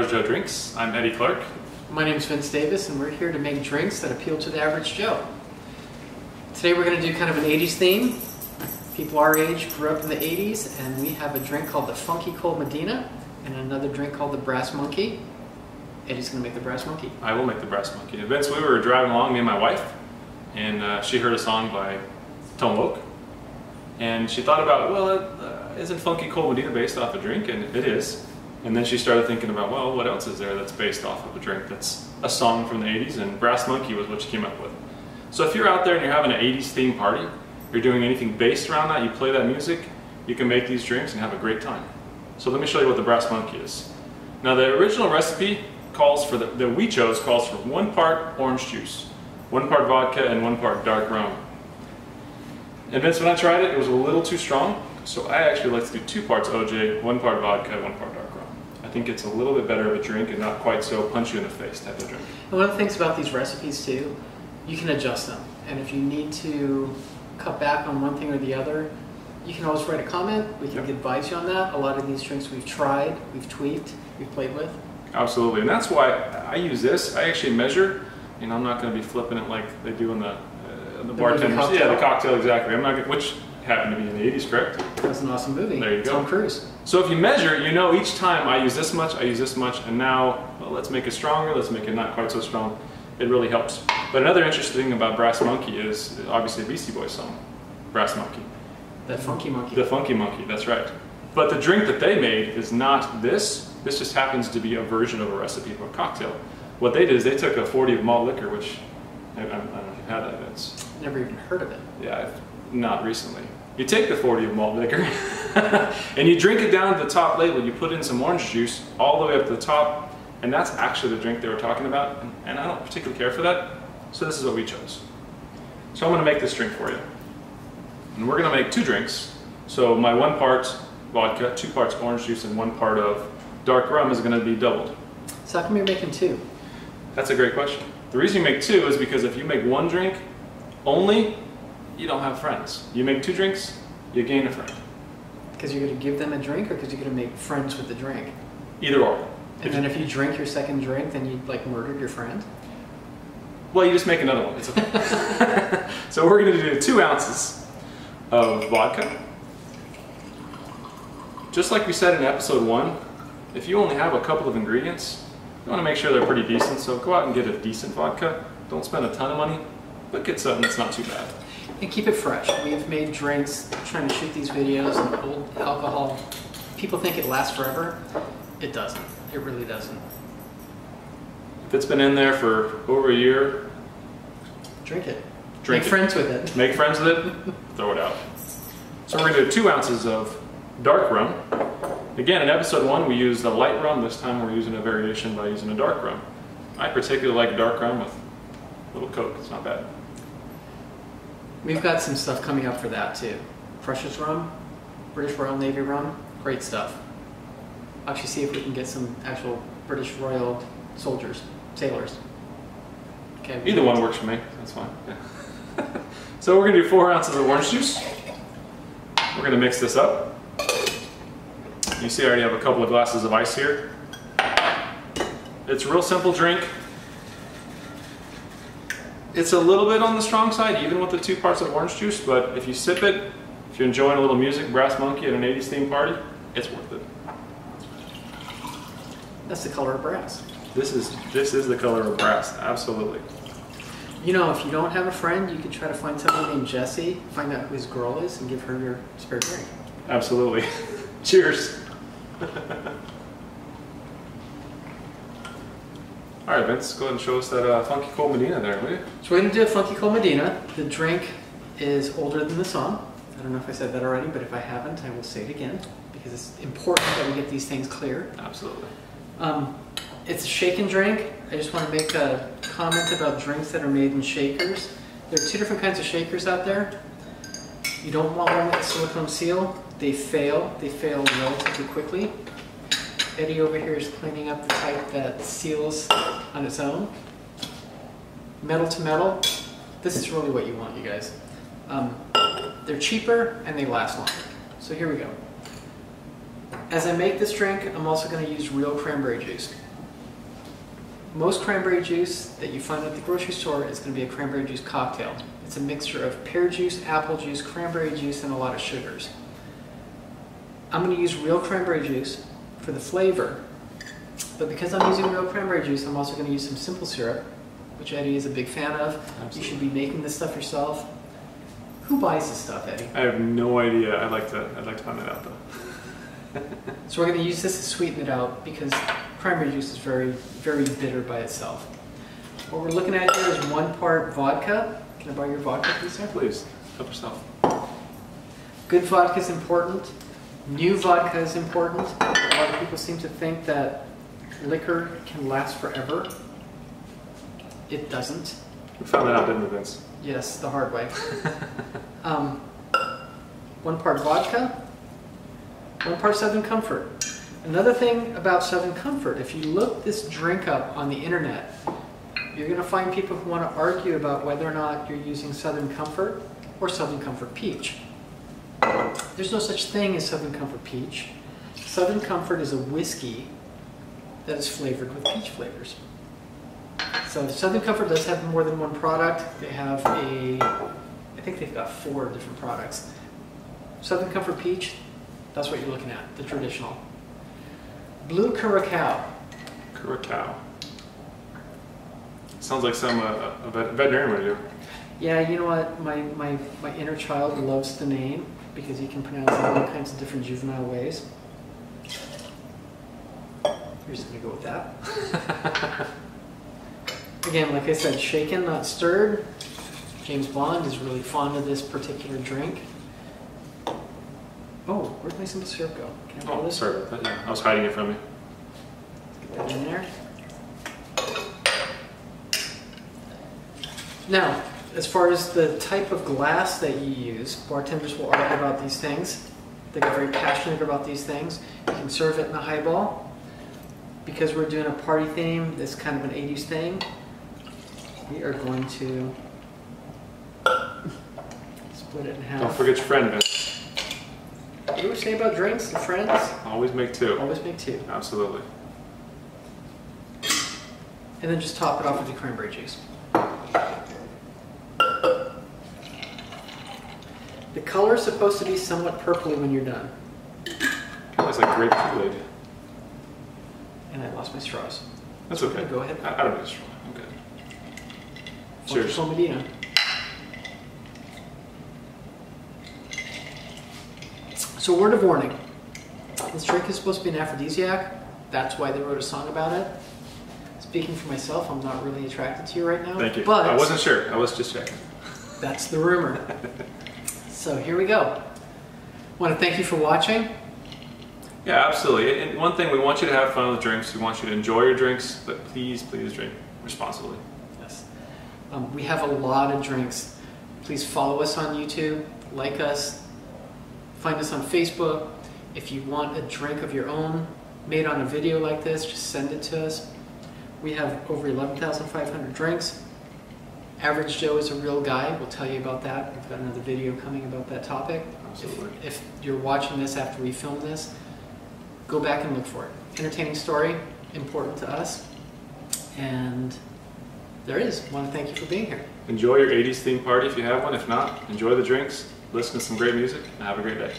Average Joe Drinks. I'm Eddie Clark. My name is Vince Davis, and we're here to make drinks that appeal to the average Joe. Today we're going to do kind of an 80s theme. People our age grew up in the 80s, and we have a drink called the Funky Cold Medina and another drink called the Brass Monkey. Eddie's going to make the Brass Monkey. I will make the Brass Monkey. Vince, we were driving along, me and my wife, and she heard a song by Tone Loc, and she thought about, well, isn't Funky Cold Medina based off a drink? And it is. And then she started thinking about, well, what else is there that's based off of a drink that's a song from the 80s, and Brass Monkey was what she came up with. So if you're out there and you're having an 80s themed party, you're doing anything based around that, you play that music, you can make these drinks and have a great time. So let me show you what the Brass Monkey is. Now the original recipe calls for, that we chose, calls for 1 part orange juice, 1 part vodka, and 1 part dark rum. And Vince, when I tried it, it was a little too strong, so I actually like to do 2 parts OJ, 1 part vodka, 1 part dark rum. I think it's a little bit better of a drink and not quite so punch you in the face type of drink. And one of the things about these recipes too, you can adjust them. And if you need to cut back on one thing or the other, you can always write a comment. We can advise you on that. A lot of these drinks we've tried, we've tweaked, we've played with. Absolutely, and that's why I use this. I actually measure, and I'm not going to be flipping it like they do in the bartenders. Yeah, the cocktail, exactly. I'm not gonna, which happened to be in the 80s, correct? That's an awesome movie. There you go. Tom Cruise. So if you measure, you know each time I use this much, I use this much, and now, well, let's make it stronger, let's make it not quite so strong. It really helps. But another interesting thing about Brass Monkey is obviously a Beastie Boys song, Brass Monkey. That Funky Monkey. The Funky Monkey, that's right. But the drink that they made is not this. This just happens to be a version of a recipe for a cocktail. What they did is they took a 40 of malt liquor, which, I don't know if you've had that, Vince. Never even heard of it. Yeah, not recently. You take the 40 of malt liquor and you drink it down to the top label. You put in some orange juice all the way up to the top, and that's actually the drink they were talking about, and I don't particularly care for that, so this is what we chose. So I'm going to make this drink for you. And we're going to make 2 drinks. So my 1 part vodka, 2 parts orange juice, and 1 part of dark rum is going to be doubled. So how come you're making 2? That's a great question. The reason you make 2 is because if you make 1 drink only, you don't have friends. You make 2 drinks, you gain a friend. Because you're going to give them a drink, or because you're going to make friends with the drink? Either or. And then if you drink your second drink, then you like murdered your friend? Well, you just make another one. It's okay. So we're going to do 2 ounces of vodka. Just like we said in episode 1, if you only have a couple of ingredients, you want to make sure they're pretty decent. So go out and get a decent vodka. Don't spend a ton of money, but get something that's not too bad. And keep it fresh. We've made drinks trying to shoot these videos, and old alcohol, people think it lasts forever. It doesn't. It really doesn't. If it's been in there for over a year, drink it. Drink Make friends with it. Make friends with it, throw it out. So we're going to do 2 ounces of dark rum. Again, in episode 1 we used a light rum. This time we're using a variation by using a dark rum. I particularly like dark rum with a little Coke. It's not bad. We've got some stuff coming up for that too. Precious rum, British Royal Navy rum, great stuff. I'll actually see if we can get some actual British Royal soldiers, sailors. Okay. Either one works for me. That's fine. Yeah. So we're going to do 4 ounces of orange juice. We're going to mix this up. You see I already have a couple of glasses of ice here. It's a real simple drink. It's a little bit on the strong side, even with the 2 parts of orange juice, but if you sip it, if you're enjoying a little music, Brass Monkey at an 80s themed party, it's worth it. That's the color of brass. This is the color of brass, absolutely. You know, if you don't have a friend, you could try to find somebody named Jessie, find out who his girl is, and give her your spare drink. Absolutely. Cheers. All right, Vince, go ahead and show us that Funky Cold Medina there, will you? So we're going to do a Funky Cold Medina. The drink is older than the song. I don't know if I said that already, but if I haven't, I will say it again, because it's important that we get these things clear. Absolutely. It's a shaken drink. I just want to make a comment about drinks that are made in shakers. There are 2 different kinds of shakers out there. You don't want one with a silicone seal. They fail. They fail relatively quickly. Eddie over here is cleaning up the type that seals on its own. Metal to metal. This is really what you want, you guys. They're cheaper and they last longer. So here we go. As I make this drink, I'm also going to use real cranberry juice. Most cranberry juice that you find at the grocery store is going to be a cranberry juice cocktail. It's a mixture of pear juice, apple juice, cranberry juice, and a lot of sugars. I'm going to use real cranberry juice for the flavor, but because I'm using real cranberry juice, I'm also going to use some simple syrup, which Eddie is a big fan of. Absolutely. You should be making this stuff yourself. Who buys this stuff, Eddie? I have no idea. I'd like to find that out though. So we're going to use this to sweeten it out because cranberry juice is very, very bitter by itself. What we're looking at here is 1 part vodka. Can I borrow your vodka, please, sir? Please, help yourself. Good vodka is important. New vodka is important. A lot of people seem to think that liquor can last forever. It doesn't. We found that out, didn't we, Vince? Yes, the hard way. 1 part vodka, 1 part Southern Comfort. Another thing about Southern Comfort, if you look this drink up on the internet, you're going to find people who want to argue about whether or not you're using Southern Comfort or Southern Comfort Peach. There's no such thing as Southern Comfort Peach. Southern Comfort is a whiskey that is flavored with peach flavors. So Southern Comfort does have more than 1 product. They have I think they've got 4 different products. Southern Comfort Peach, that's what you're looking at, the traditional. Blue Curacao. Curacao. Sounds like some a veterinarian would do. Yeah, you know what? My inner child loves the name because you can pronounce it all kinds of different juvenile ways. You're just going to go with that. Again, like I said, shaken, not stirred. James Bond is really fond of this particular drink. Oh, where'd my simple syrup go? Can I pull this? Sorry about that. Yeah, I was hiding it from you. Get that in there. Now, as far as the type of glass that you use, bartenders will argue about these things. They get very passionate about these things. You can serve it in a highball. Because we're doing a party theme, this kind of an 80s thing, we are going to split it in half. Don't forget your friend, Vince. What do we say about drinks and friends? Always make 2. Always make 2. Absolutely. And then just top it off with the cranberry juice. The color is supposed to be somewhat purpley when you're done. Looks like grape Kool-Aid. And I lost my straws. That's okay. Go ahead. I don't need a straw. I'm good. Funky Cold Medina. So, word of warning. This drink is supposed to be an aphrodisiac. That's why they wrote a song about it. Speaking for myself, I'm not really attracted to you right now. Thank you. But I wasn't sure. I was just checking. That's the rumor. So here we go. I want to thank you for watching. Yeah, absolutely. And one thing, we want you to have fun with drinks. We want you to enjoy your drinks, but please, please drink responsibly. Yes. We have a lot of drinks. Please follow us on YouTube, like us, find us on Facebook. If you want a drink of your own made on a video like this, just send it to us. We have over 11,500 drinks. Average Joe is a real guy. We'll tell you about that. We've got another video coming about that topic. Absolutely. If you're watching this after we film this, go back and look for it. Entertaining story, important to us. And there it is. I want to thank you for being here. Enjoy your 80s theme party if you have one. If not, enjoy the drinks, listen to some great music, and have a great day.